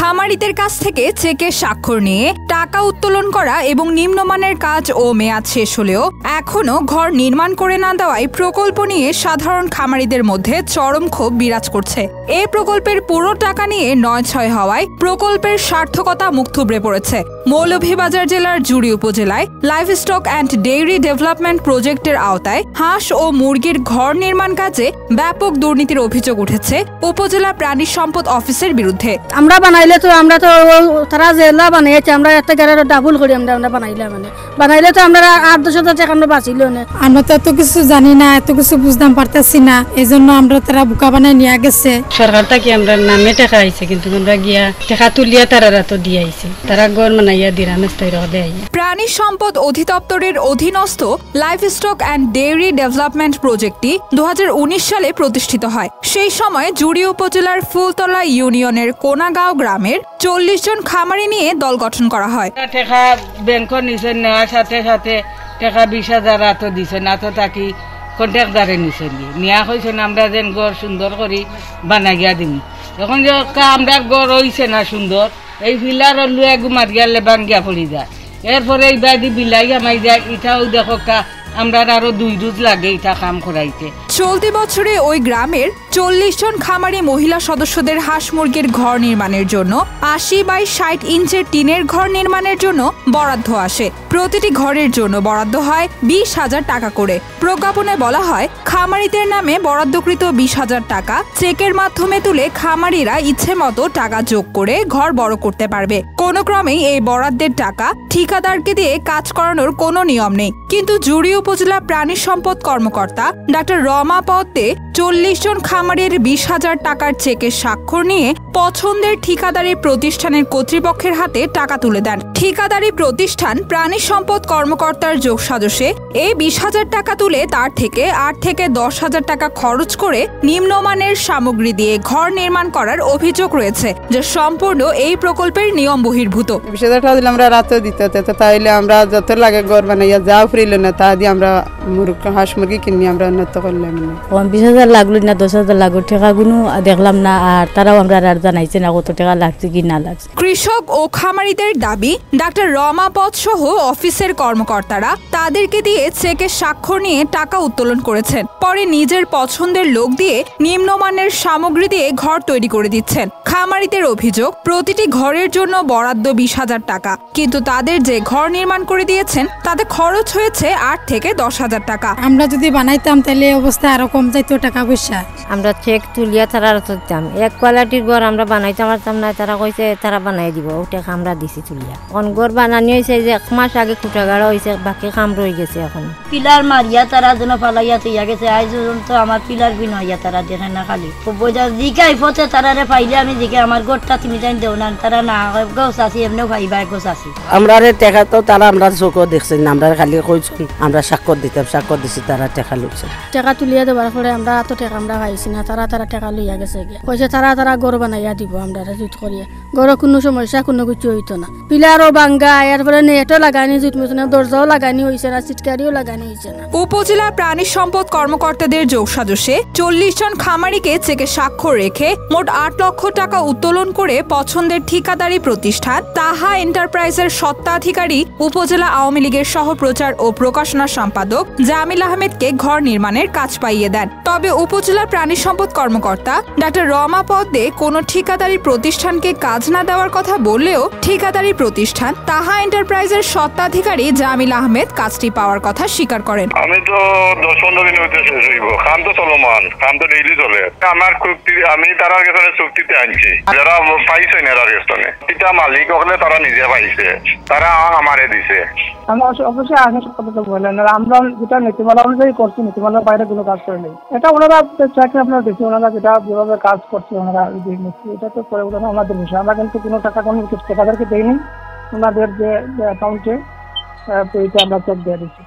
খামারিদের কাছ থেকে চেকের স্বাক্ষর নিয়ে টাকা উত্তোলন করা এবং নিম্নমানের কাজ ও মেয়াদ শেষ হলেও এখনো ঘর নির্মাণ করে না দেওয়ায় প্রকল্প নিয়ে সাধারণ খামারিদের মধ্যে চরম ক্ষোভ বিরাজ করছে। এই প্রকল্পের পুরো টাকা নিয়ে নয়-ছয় হওয়ায় প্রকল্পের সার্থকতা মুখ থুবড়ে পড়েছে। মৌলভীবাজার জেলার জুড়ি উপজেলায় লাইভস্টক অ্যান্ড ডেইরি ডেভেলপমেন্ট প্রজেক্টের আওতায় হাঁস ও মুরগির ঘর নির্মাণ কাজে ব্যাপক দুর্নীতির অভিযোগ উঠেছে উপজেলা প্রাণী সম্পদ অফিসের বিরুদ্ধে। আমরা বানাইলে তো আমরা তো তারা জেলা বানিয়েছে, আমরা একটা গাড়ি ডাবল করি আমরা বানাইলে তো আমরা 8-10,000 টাকা আমরা বাঁচিল না। আমরা তো এত কিছু জানি না, এত কিছু বুঝতাম পারতেছি না, এই জন্য আমরা তারা বোকা বানায় নিয়ে গেছে। সরকার থেকে আমরা নামে টাকা আইছে, কিন্তু আমরা গিয়া টাকা তুলিয়া তারা তো দিয়ে আইছে, তারা ঘর বানাইয়া দেয়। প্রাণী সম্পদ অধিদপ্তরের অধীনস্থ লাইভস্টক অ্যান্ড ডেইরি ডেভেলপমেন্ট প্রজেক্টটি 2019 সালে প্রতিষ্ঠিত হয়। সেই সময় জুড়ি উপজেলার ফুলতলা ইউনিয়নের কোনাগাঁও গ্রামের 40 জন খামারি নিয়ে দল গঠন করা হয়। টাকা ব্যাংকের নিচে নেওয়ার সাথে সাথে টাকা 20,000 তো দিছে না, তো তাকে কন্ট্রাক্টারে নিচে নেওয়া হয়েছে না, আমরা যেন ঘর সুন্দর করে বানাইয়া দিম। এখন যে আমরা ঘর হয়েছে না সুন্দর, এই ফিলার লুয়া গুমার গেলে বাঙ্গিয়া পড়ি যায়, এরপরে এই বাদি বিলাই আমাই যায়। এটাও দেখো আমরা আরো 2 রোজ লাগে এটা কাম করাইতে। চলতি বছরে ওই গ্রামের 40 জন খামারি মহিলা সদস্যদের হাঁস মুরগির ঘর নির্মাণের জন্য 80x60 ইঞ্চের টিনের ঘর নির্মাণের জন্য বরাদ্দ আসে। প্রতিটি ঘরের জন্য বরাদ্দ হয় 20,000 টাকা করে। প্রজ্ঞাপনে বলা হয়, খামারিদের নামে বরাদ্দকৃত 20,000 টাকা চেকের মাধ্যমে তুলে খামারিরা ইচ্ছে মতো টাকা যোগ করে ঘর বড় করতে পারবে। কোনো ক্রমেই এই বরাদ্দের টাকা ঠিকাদারকে দিয়ে কাজ করানোর কোনো নিয়ম নেই। কিন্তু জুড়ি উপজেলা প্রাণী সম্পদ কর্মকর্তা ডাক্তার রমা পদ্মে 40 জন খামারের 20,000 টাকার চেকের স্বাক্ষর নিয়ে পছন্দের ঠিকাদারি প্রতিষ্ঠানের কর্তৃপক্ষের হাতে টাকা তুলে দেন। ঠিকাদারি প্রতিষ্ঠান প্রাণী সম্পদ কর্মকর্তার যোগসাজশে এই 20,000 টাকা তুলে তার থেকে 8 থেকে 10,000 টাকা খরচ করে নিম্নমানের সামগ্রী দিয়ে ঘর নির্মাণ করার অভিযোগ রয়েছে, যা সম্পূর্ণ এই প্রকল্পের নিয়ম বহির্ভূত। 20,000 টাকা দিলে আমরা রাতেও দিতে হতো, তাইলে আমরা যত লাগে ঘর বানাইয়া যাও ফ্রিল না, তা দিয়ে আমরা হাঁস মুরগি কিনে আমরা উন্নত করলাম না। 20,000 লাগলো না 10,000 লাগলো, টাকাগুলো দেখলাম না, আর তারাও আমরা আর জানাইছে না কত টাকা লাগছে কি না লাগছে। কৃষক ও খামারিদের দাবি, ডাক্তার রমা পদ সহ অফিসের কর্মকর্তারা তাদেরকে দিয়ে চেকের স্বাক্ষর নিয়ে টাকা উত্তোলন করেছেন, পরে নিজের পছন্দের লোক দিয়ে নিম্নমানের সামগ্রী দিয়ে ঘর তৈরি করে দিচ্ছেন। খামারিদের অভিযোগ, প্রতিটি ঘরের জন্য বরাদ্দ 20,000 টাকা, কিন্তু তাদের যে ঘর নির্মাণ করে দিয়েছেন তাতে খরচ হয়েছে 8 থেকে 10,000 টাকা। আমরা যদি বানাইতাম তাহলে অবস্থা আরো কম যাইতো টাকা পয়সা। আমরা চেক তুলিয়া তারা দিতাম, এক কোয়ালিটির ঘর আমরা বানাইতে পারতাম না, তারা কইছে তারা বানাই দিব, ও টাকা আমরা দিছি তুলিয়া। এখন ঘর বানানি হয়েছে যে 1 মাস আগে খুঁটা গাড়া হয়েছে, বাকি কাম রয়ে গেছে। এখন পিলার মারিয়া তারা যেন ফালাইয়া তৈয়া গেছে, আজ তো আমার পিলার বিন হইয়া তারা দেখে না, খালি জিকাই পথে তারারে পাইলে আমি জিকে আমার ঘরটা তুমি জানি দেও না, তারা না গোছ আছি এমনিও ভাইবা গোছ আছি। আমরা টাকা তো তারা আমরা চোখও দেখছেন, আমরা খালি কইছেন আমরা স্বাক্ষর দিতাম, স্বাক্ষর দিছি, তারা টাকা লইছে। টাকা তুলিয়া দেওয়ার পরে আমরা এত টাকা আমরা পাইছি না, তারা টাকা লইয়া গেছে, কইছে তারা ঘর বানাইয়া দিব আমরা জুত করিয়া। ঘরে কোনো সমস্যা কোনো কিছু হইতো না, পিলারও ভাঙ্গা, এরপরে নেটও লাগানি, জুত মিশনে দরজাও লাগানি হয়েছে না, সিটকারিও লাগানি হয়েছে না। উপজেলা প্রাণী সম্পদ কর্মকর্তাদের যোগসাজশে 40 জন খামারিকে চেকে স্বাক্ষর রেখে মোট 8 লক্ষ টাকা উত্তোলন করে পছন্দের ঠিকাদারি প্রতিষ্ঠান তাহা এন্টারপ্রাইজের স্বত্বাধিকারী উপজেলা আওয়ামী লীগের সহ প্রচার ও প্রকাশনা সম্পাদক জামিল আহমেদকে ঘর নির্মাণের কাজ পাইয়ে দেন। তবে উপজেলা প্রাণী সম্পদ কর্মকর্তা ডাক্তার রমা পদ্মে কোনো ঠিকাদারি প্রতিষ্ঠানকে কাজ না দেওয়ার কথা বললেও ঠিকাদারি প্রতিষ্ঠান তাহা এন্টারপ্রাইজের স্বত্বাধিকারী জামিল আহমেদ কাজটি পাওয়ার কথা স্বীকার করেন। আমি তো 10-15 দিন হইতে শেষ হইব, কাম তো চলমান, কাম তো ডেইলি চলে। আমার চুক্তি আমি তারার কাছে চুক্তিতে আনছি, যারা পাইছে না তার কাছে, এটা মালিক হলে তারা নিজে পাইছে, তারা আমারে দিছে। আমরা অবশ্যই আগে কথা তো বলেন, আমরা যেটা নীতিমালা অনুযায়ী করছি, নীতিমালার বাইরে কোনো কাজ করে নেই। এটা ওনারা চাকরি আপনারা দেখছি, ওনারা যেটা যেভাবে কাজ করছে ওনারা এটা তো করে ওনারা আমাদের বিষয়। আমরা কিন্তু কোনো টাকা কোনো ঠিকাদারকে দেইনি, ওনাদের যে অ্যাকাউন্টে আমরা চেক দিয়ে দিচ্ছি।